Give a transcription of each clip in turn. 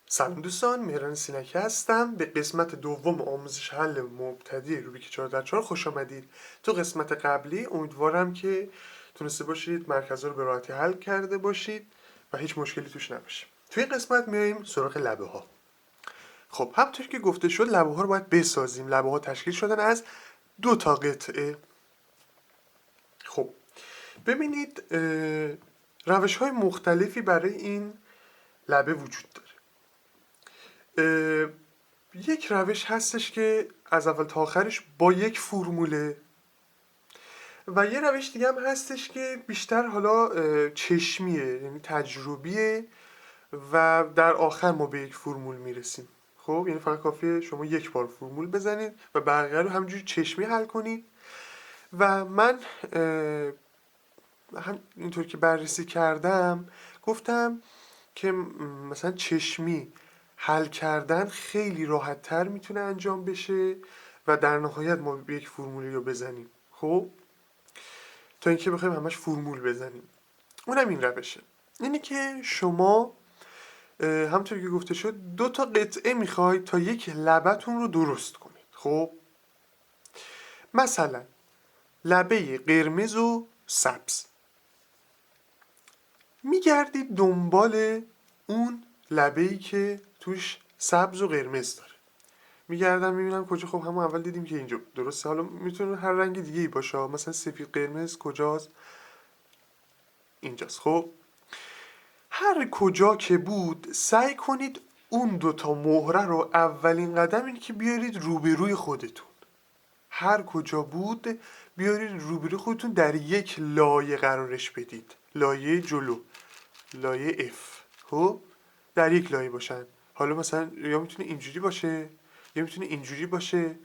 سلام دوستان، مهران سینکی هستم. به قسمت دوم آموزش حل مبتدی روبیک 4x4 خوش آمدید. تو قسمت قبلی امیدوارم که تونسته باشید مرکزها رو به راحتی حل کرده باشید و هیچ مشکلی توش نباشه. توی این قسمت میایم سراغ لبه ها. خب همونطور که گفته شد لبه ها رو باید بسازیم. لبه ها تشکیل شدن از دو تا قطعه. خب ببینید روش های مختلفی برای این لبه وجود داره. یک روش هستش که از اول تا آخرش با یک فرموله و یه روش دیگه هم هستش که بیشتر حالا چشمیه، یعنی تجربیه و در آخر ما به یک فرمول میرسیم. خب یعنی فقط کافیه شما یک بار فرمول بزنید و بقیه رو همینجوری چشمی حل کنید و من هم اینطور که بررسی کردم گفتم که مثلا چشمی حل کردن خیلی راحت تر میتونه انجام بشه و در نهایت ما به یک فرمولی رو بزنیم. خب تا اینکه بخوایم همش فرمول بزنیم، اونم این روشه. اینی که شما همونطور که گفته شد دو تا قطعه میخواید تا یک لبتون رو درست کنید. خب مثلا لبه قرمز و سبز، میگردید دنبال اون لبه‌ای که توش سبز و قرمز داره. میگردم میبینم کجا. خب همون اول دیدیم که اینجا درسته، حالا میتونه هر رنگ دیگه ای باشه، مثلا سفید قرمز کجاست؟ اینجاست. خب هر کجا که بود سعی کنید اون دوتا مهره رو اولین قدم اینه که بیارید روبروی خودتون. هر کجا بود بیارید روبروی خودتون، در یک لایه قرارش بدید. لایه جلو، لایه F. خب در یک لایه باشن. حالا مثلا یا میتونه اینجوری باشه یا میتونه اینجوری باشه.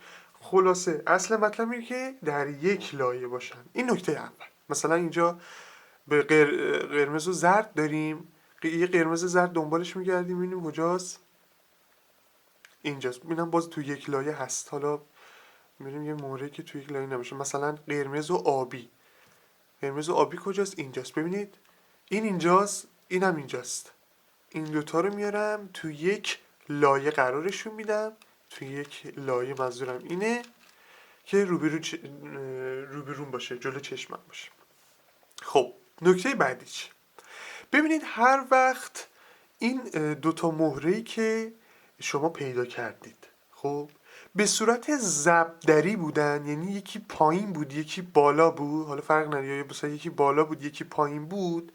خلاصه اصل مطلب اینه که در یک لایه باشن. این نکته اول. مثلا اینجا به قرمز و زرد داریم، یه قرمز زرد دنبالش میگردیم ببینیم کجاست. اینجاست. ببینم باز تو یک لایه هست. حالا میریم یه موردی که تو یک لایه نباشه، مثلا قرمز و آبی. قرمز و آبی کجاست؟ اینجاست. ببینید این اینجاست، اینم اینجاست. این دوتا رو میارم تو یک لایه قرارشون میدم. تو یک لایه منظورم اینه که روبرون باشه، جلو چشمم باشه. خب نکته بعدی چی؟ ببینید هر وقت این دوتا مهره‌ای که شما پیدا کردید خب به صورت ضربدری بودن، یعنی یکی پایین بود یکی بالا بود، حالا فرق نداره، یا یکی بالا بود یکی پایین بود،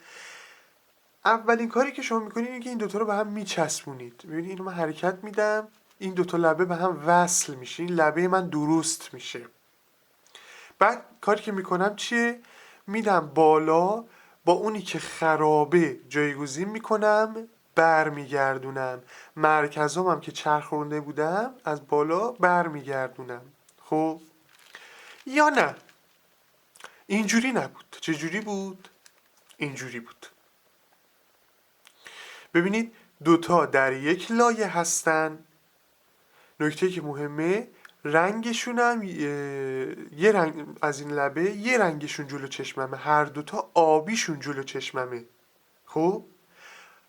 اولین کاری که شما میکنید اینه که این دوتا رو به هم میچسبونید. ببینید اینو من حرکت میدم، این دوتا لبه به هم وصل میشه، این لبه من درست میشه. بعد کاری که میکنم چیه؟ میدم بالا، با اونی که خرابه جایگزین میکنم، برمیگردونم. مرکزام هم که چرخونده بودم از بالا برمیگردونم. خب یا نه اینجوری نبود. چجوری بود؟ اینجوری بود. ببینید دوتا در یک لایه هستن. نکته که مهمه رنگشون هم یه رنگ از این لبه، یه رنگشون جلو چشممه، هر دوتا آبیشون جلو چشممه. خب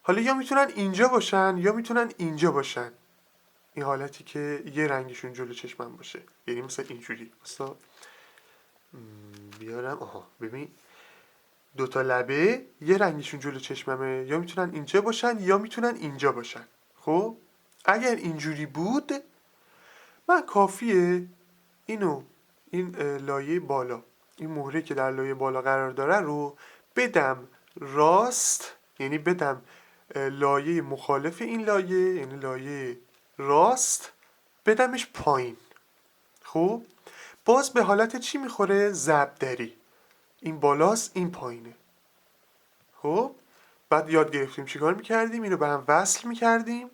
حالا یا میتونن اینجا باشن یا میتونن اینجا باشن. این حالتی که یه رنگشون جلو چشمم باشه، یعنی مثلا اینجوری. مثلا بیارم، آها ببین دوتا لبه یه رنگشون جلو چشممه، یا میتونن اینجا باشن یا میتونن اینجا باشن. خب اگر اینجوری بود من کافیه اینو، این لایه بالا، این مهره که در لایه بالا قرار داره رو بدم راست، یعنی بدم لایه مخالف این لایه، یعنی لایه راست، بدمش پایین. خب باز به حالت چی میخوره؟ ضربدری. این بالاست این پایینه. خب بعد یاد گرفتیم چیکار میکردیم؟ اینو به هم وصل میکردیم،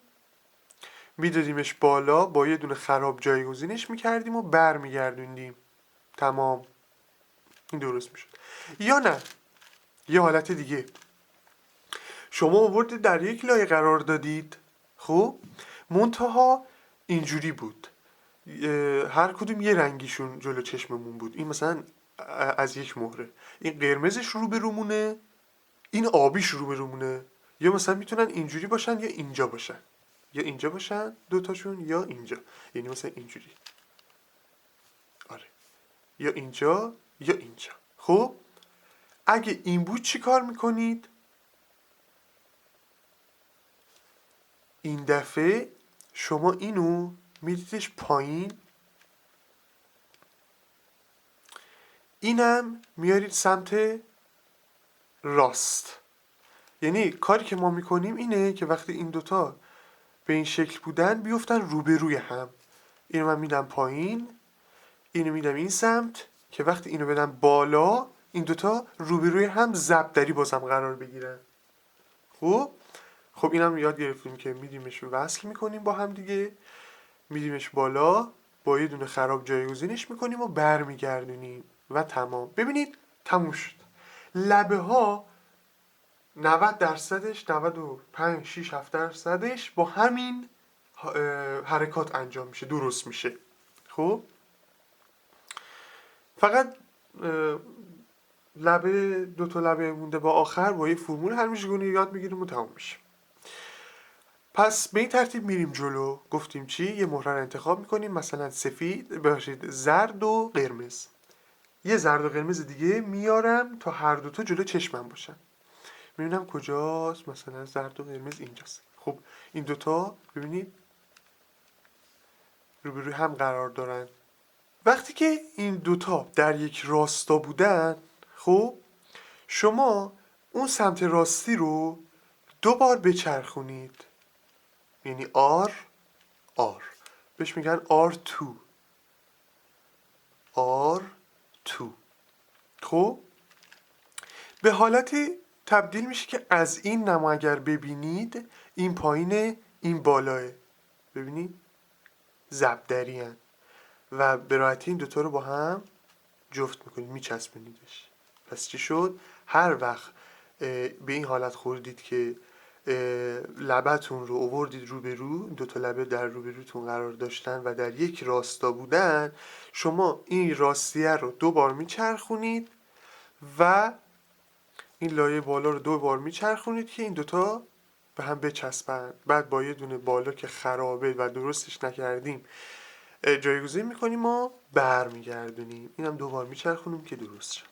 میدادیمش بالا، با یه دونه خراب جایگزینش میکردیم و برمیگردوندیم. تمام. این درست میشد. یا نه یه حالت دیگه، شما آوردید در یک لایه قرار دادید، خب منتها اینجوری بود، هر کدوم یه رنگیشون جلو چشممون بود. این مثلا از یک مهره این قرمزش رو به رومونه، این آبیش رو به رومونه، یا مثلا میتونن اینجوری باشن یا اینجا باشن. یا اینجا باشن دوتاشون یا اینجا، یعنی مثلا اینجوری. آره، یا اینجا یا اینجا. خب اگه این بود چی کار میکنید؟ این دفعه شما اینو میدیدش پایین، اینم میارید سمت راست. یعنی کاری که ما میکنیم اینه که وقتی این دوتا به این شکل بودن بیفتن روبروی هم. اینو من میدم پایین، اینو میدم این سمت که وقتی اینو بدم بالا این دوتا روبروی هم ضربدری بازم قرار بگیرن. خب اینم یاد گرفتیم که میدیمش رو وصل میکنیم با هم دیگه، میدیمش بالا، با یه دونه خراب جایگزینش میکنیم و برمیگردونیم و تمام. ببینید تموم شد. لبه ها 90%، 95 6 7%ش با همین حرکات انجام میشه، درست میشه. خب فقط لبه دوتا لبه مونده با آخر با یه فرمول هر میشه یاد میگیریم و تمام میشه. پس به این ترتیب میریم جلو. گفتیم چی؟ یه مهره رو انتخاب میکنیم، مثلا سفید، ببخشید زرد و قرمز. یه زرد و قرمز دیگه میارم تا هر دوتا جلو چشمم باشن. میبینم کجاست، مثلا زرد و قرمز اینجاست. خب این دوتا ببینید روبروی هم قرار دارن. وقتی که این دوتا در یک راستا بودن، خب شما اون سمت راستی رو 2 بار بچرخونید، یعنی R بهش میگن R2. خب به حالت تبدیل میشه که از این نما اگر ببینید این پایینه این بالاه، ببینید ضربدری هن و به راحتی این دوتا رو با هم جفت میکنید، میچسبونیدش. پس چی شد؟ هر وقت به این حالت خوردید که لبتون رو اووردید روبرو، دوتا لبه در روبروتون قرار داشتن و در یک راستا بودن، شما این راستیه رو 2 بار میچرخونید و این لایه بالا رو 2 بار میچرخونید که این دوتا به هم بچسبن. بعد با یه دونه بالا که خرابه و درستش نکردیم جایگزین میکنیم و برمیگردونیم. اینم 2 بار میچرخونیم که درست شد.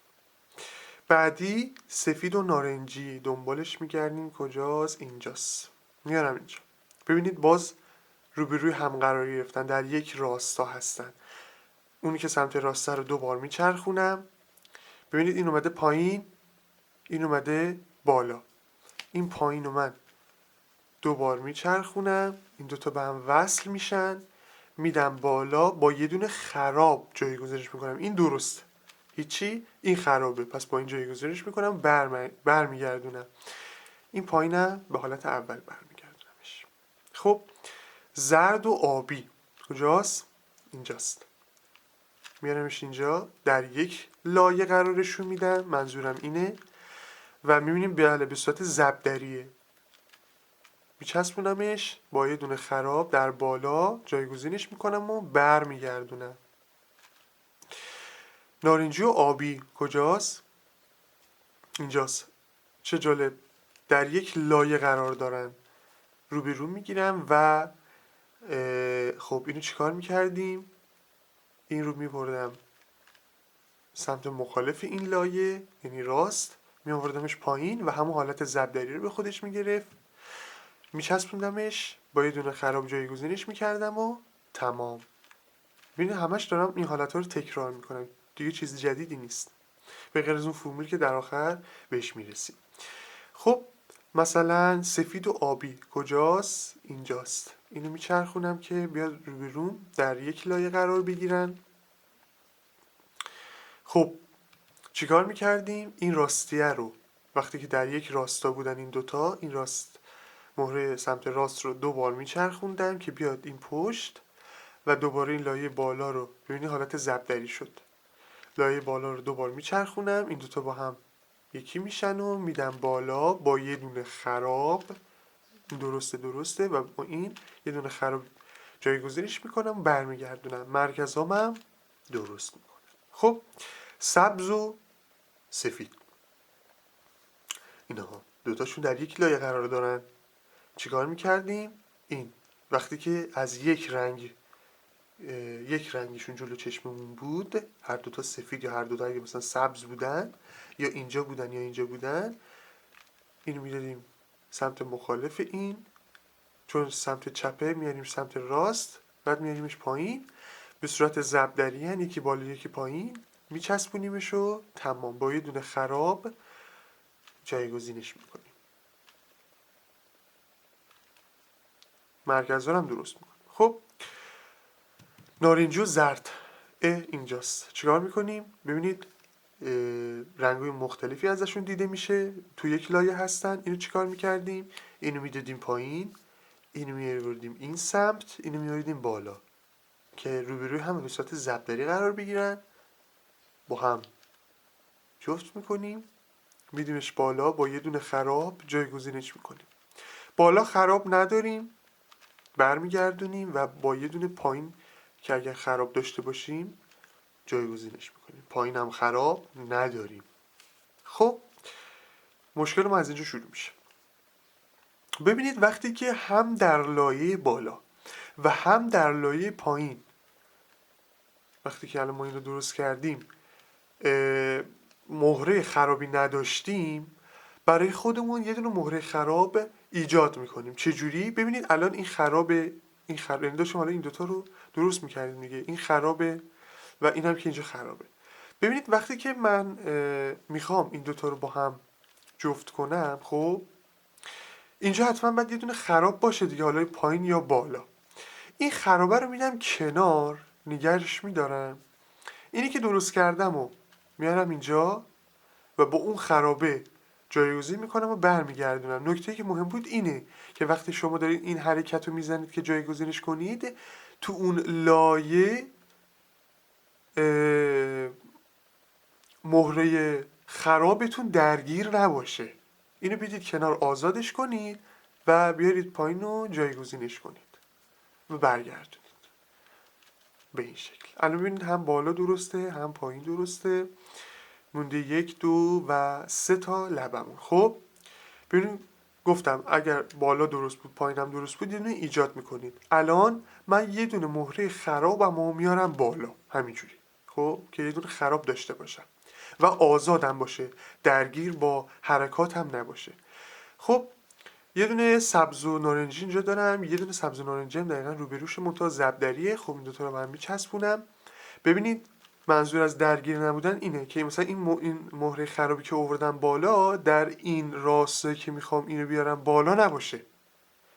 بعدی سفید و نارنجی دنبالش میگردیم، کجاست؟ اینجاست. میارم اینجا. ببینید باز روبروی هم قرار گرفتن، در یک راستا هستن. اونی که سمت راسته رو 2 بار میچرخونم، ببینید این اومده پایین، این اومده بالا. این پایین رو من 2 بار میچرخونم، این دوتا به هم وصل میشن، میدم بالا، با یه دونه خراب جایگزینش میکنم. این درسته، هیچی، این خرابه، پس با این جایگزینش میکنم، برمیگردونم. این پایینم به حالت اول برمیگردونمش. خب زرد و آبی کجاست؟ اینجاست. میارمش اینجا، در یک لایه قرارشون میدم، منظورم اینه، و میبینیم به صورت ضربدریه. میچسبونمش با یه دونه خراب در بالا، جایگزینش میکنم و برمیگردونم. نارنجی و آبی کجاست؟ اینجاست. چه جالب، در یک لایه قرار دارن، روبرو میگیرم و خب اینو چیکار میکردیم؟ این رو میبردم سمت مخالف این لایه، یعنی راست، میآوردمش پایین و همون حالت ضربدری رو به خودش میگرفت، میچسبوندمش، با یه دونه خراب جایگزینش میکردم و تمام. ببینید همش دارم این حالتها رو تکرار میکنم، دیگه چیز جدیدی نیست به غیر از اون فرمولی که در آخر بهش میرسیم. خب مثلا سفید و آبی کجاست؟ اینجاست. اینو میچرخونم که بیاد روبروم در یک لایه قرار بگیرن. خب چیکار میکردیم؟ این راستیه رو وقتی که در یک راستا بودن این دوتا، این راست مهره سمت راست رو 2 بار میچرخوندم که بیاد این پشت و دوباره این لایه بالا رو، ببینید حالت ضربدری شد، لایه بالا رو 2 بار میچرخونم، این دوتا با هم یکی میشن و میدم بالا با یه دونه خراب. درسته و با این یه دونه خراب جایگزینش میکنم، برمیگردونم، مرکزامم درست میکنم. خب سبز و سفید، اینها دوتاشون در یک لایه قرار دارن. چیکار میکردیم؟ این وقتی که از یک رنگشون جلو چشممون بود، هر دوتا سفید یا هر دوتا اگه مثلا سبز بودن یا اینجا بودن یا اینجا بودن، اینو میدادیم سمت مخالف این، چون سمت چپه میاریم سمت راست، بعد میاریمش پایین به صورت ضربدری، یکی بالا یکی پایین، میچسبونیمش و تمام. با یه دونه خراب جایگزینش میکنیم. مرکز هم درست میکنیم. خب نارنجی و زرد اینجاست. چیکار میکنیم؟ ببینید رنگ‌های مختلفی ازشون دیده میشه، تو یک لایه هستن. اینو چیکار میکردیم؟ اینو میدادیم پایین، اینو میاوردیم این سمت، اینو میاوردیم بالا که روبروی هم به صورت ضربدری قرار بگیرن. با هم جفت میکنیم، میدیمش بالا، با یه دونه خراب جایگزینش میکنیم. بالا خراب نداریم، برمیگردونیم و با یه دونه پایین که اگر خراب داشته باشیم جایگزینش میکنیم. پایین هم خراب نداریم. خب مشکل ما از اینجا شروع میشه. ببینید وقتی که هم در لایه بالا و هم در لایه پایین، وقتی که الان ما این رو درست کردیم، مهره خرابی نداشتیم، برای خودمون یه دونه مهره خراب ایجاد میکنیم. چه جوری؟ ببینید الان این خرابه، این خراب، یعنی داشتیم حالا این دوتا رو درست میکردیم دیگه، این خرابه و این هم که اینجا خرابه. ببینید وقتی که من میخوام این دوتا رو با هم جفت کنم، خب اینجا حتما باید یه دونه خراب باشه دیگه، حالا پایین یا بالا. این خرابه رو میدم کنار، نگرش میدارم. اینی که درست کردم و میارم اینجا و با اون خرابه جایگزین میکنم و برمیگردونم. نکته‌ای که مهم بود اینه که وقتی شما دارید این حرکت رو میزنید که جایگزینش کنید، تو اون لایه مهره خرابتون درگیر نباشه. اینو بدید کنار، آزادش کنید و بیارید پایین و جایگزینش کنید و برگردونید به این شکل. الان ببینید هم بالا درسته هم پایین درسته. مونده 1 2 و 3 تا لبمون. خب ببینید گفتم اگر بالا درست بود پایینم درست بود، یه دونه ایجاد میکنید. الان من یه دونه مهره خرابم میارم بالا همینجوری، خب که یه دونه خراب داشته باشم و آزادم باشه، درگیر با حرکات هم نباشه. خب یه دونه سبز و نارنجی اینجا دارم، یه دونه سبز و نارنجی هم دقیقا روبروش منتها ضربدریه. خب این دوتا رو من میچسبونم. ببینید منظور از درگیر نبودن اینه که مثلا این مهره خرابی که آوردم بالا در این راسته که میخوام اینو بیارم بالا نباشه.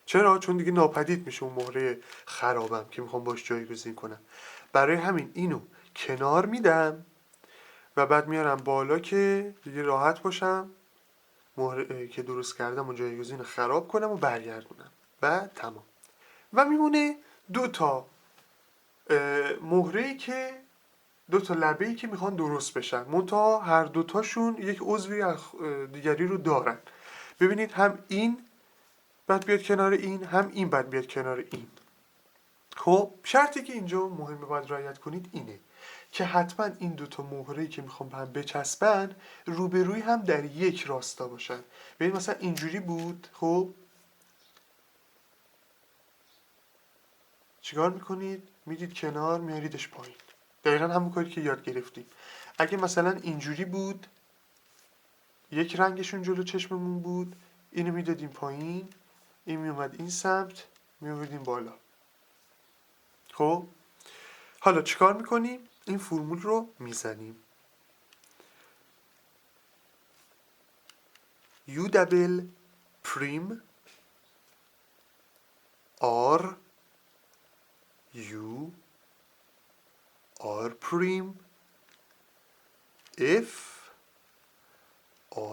چرا؟ چون دیگه ناپدید میشه اون مهره خرابم که میخوام باش جایگزین کنم. برای همین اینو کنار میدم و بعد میارم بالا که دیگه راحت باشم، مهره که درست کردم و جایگزین خراب کنم و برگردونم و تمام. و میمونه 2 تا مهره‌ای که 2 تا لبه‌ای که میخوان درست بشن، منتها هر دوتاشون یک عضوی از دیگری رو دارن. ببینید هم این باید بیاد کنار این، هم این باید بیاد کنار این. خب شرطی که اینجا مهمه باید رعایت کنید اینه که حتما این 2 تا مهره‌ای که میخوام به هم بچسبن روبروی هم در یک راستا باشن. ببین مثلا اینجوری بود، خب چیکار میکنید؟ میدید کنار، میاریدش پایین. دقیقا همون کاری که یاد گرفتیم. اگه مثلا اینجوری بود، یک رنگشون جلو چشممون بود، اینو میدادیم پایین، این میومد این سمت، میوردیم بالا. خب حالا چیکار میکنیم؟ این فرمول رو میزنیم. U double prim R U R prim F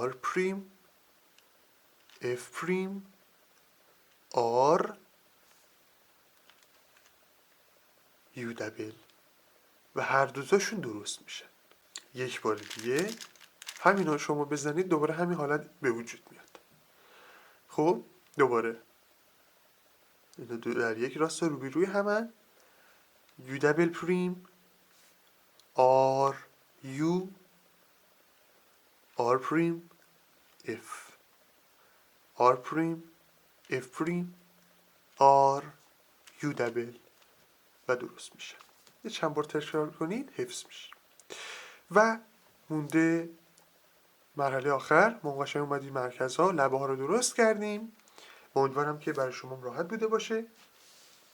R prim F prim R U double و هر دوتاشون درست میشن. یک بار دیگه همینا شما بزنید، دوباره همین حالت به وجود میاد. خب دوباره اینا در یک راستا روبروی همن. U double prim R U R prim F R prim F prim R یو دبل و درست میشه. یه چند بار تکرار کنید حفظ میشه. و مونده مرحله آخر. ما قشنگ اومدیم مرکز ها، لبه ها رو درست کردیم. امیدوارم که برای شما راحت بوده باشه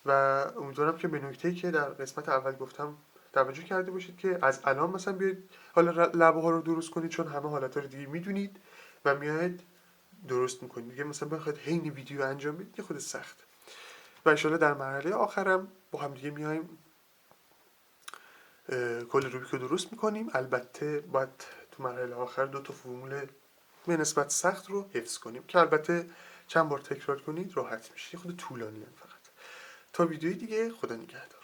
و امیدوارم که به نکته‌ای که در قسمت اول گفتم توجه کرده باشید که از الان مثلا بیاید حالا لبه ها رو درست کنید، چون همه حالت‌ها رو دیگه میدونید و میاید درست میکنید. دیگه مثلا بخواید حین ویدیو انجام بدید یه خود سخت. و ان در مرحله آخرم با هم دیگه میایم کل روبیک رو درست میکنیم. البته باید تو مرحله آخر 2 تا فرمول به نسبت سخت رو حفظ کنیم که البته چند بار تکرار کنید راحت میشه. خود طولانی فقط. تا ویدیوی دیگه، خدا نگهدار.